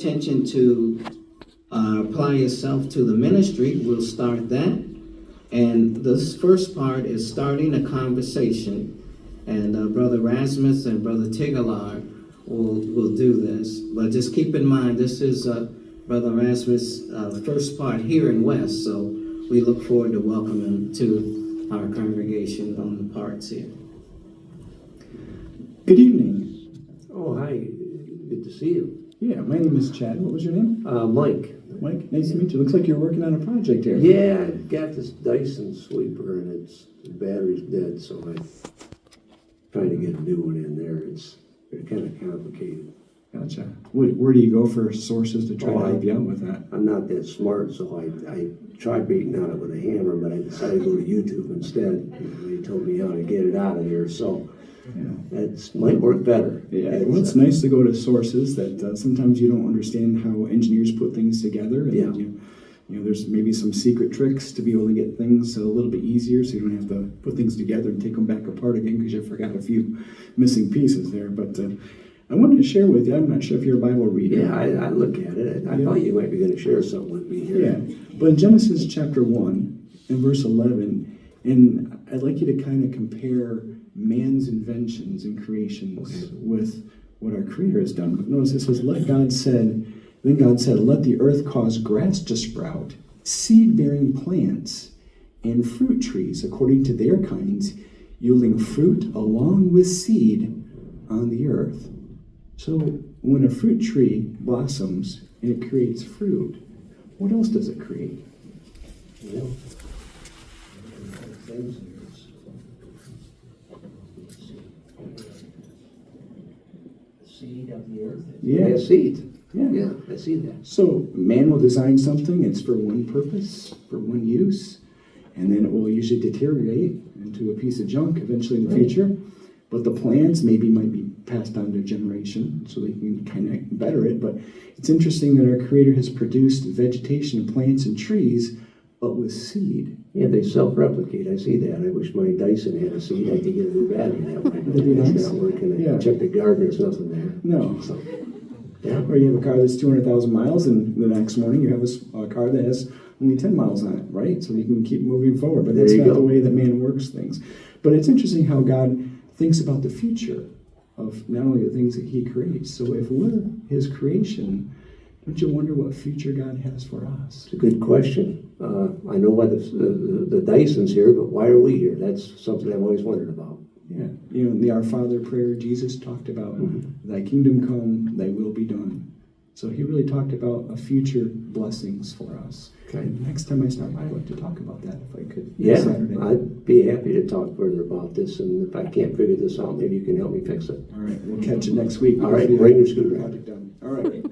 Attention to apply yourself to the ministry. We'll start that. And this first part is starting a conversation. And Brother Razmus and Brother Tigalar will do this. But just keep in mind, this is Brother Razmus' first part here in West. So we look forward to welcoming him to our congregation on the parts here. Good evening. Oh, hi. Good to see you. Yeah, my name is Chad. What was your name? Mike. Mike, nice to meet you. Looks like you're working on a project here. Yeah, I got this Dyson sweeper and the battery's dead, so I'm trying to get a new one in there. It's kind of complicated. Gotcha. Where do you go for sources to try to help you out with that? I'm not that smart, so I tried beating on it with a hammer, but I decided to go to YouTube instead. They told me how to get it out of there, so that might work better. Yeah, well, it's nice to go to sources that sometimes you don't understand how engineers put things together. And you know, there's maybe some secret tricks to be able to get things a little bit easier, so you don't have to put things together and take them back apart again because you forgot a few missing pieces there. But I wanted to share with you, I'm not sure if you're a Bible reader. Yeah, I look at it. I thought you might be going to share something with me here. Yeah, but in Genesis chapter 1 and verse 11, and I'd like you to kind of compare man's inventions and creations with what our Creator has done. But notice it says, then God said, let the earth cause grass to sprout, seed-bearing plants, and fruit trees according to their kinds, yielding fruit along with seed on the earth. So when a fruit tree blossoms and it creates fruit, what else does it create? Yeah. Seed of the earth? Yeah. Seed. Yeah. Yeah, I see that. So man will design something, it's for one purpose, for one use, and then it will usually deteriorate into a piece of junk eventually in the future. But the plants might be passed on to a generation so they can kind of better it. But it's interesting that our Creator has produced vegetation, plants, and trees, but with seed. Yeah, they self-replicate. I see that. I wish my Dyson had a seed. I could get a new battery that way. That'd be nice. It's not working. Yeah. I checked the garden. There's nothing there. No. So, yeah. Or you have a car that's 200,000 miles, and the next morning you have a car that has only 10 miles on it, right? So you can keep moving forward. But that's not the way that man works things. But it's interesting how God thinks about the future of not only the things that he creates. So if we're his creation, don't you wonder what future God has for us? It's a good question. I know why the Dyson's here, but why are we here? That's something I've always wondered about. Yeah, you know, in the Our Father prayer, Jesus talked about, thy kingdom come, thy will be done. So he really talked about a future blessings for us. Okay. And next time I stop by, I'd like to talk about that if I could. Yeah, Saturday. I'd be happy to talk further about this, and if I can't figure this out, maybe you can help me fix it. All right, we'll catch you next week. All right, bring your screwdriver. Project done. All right.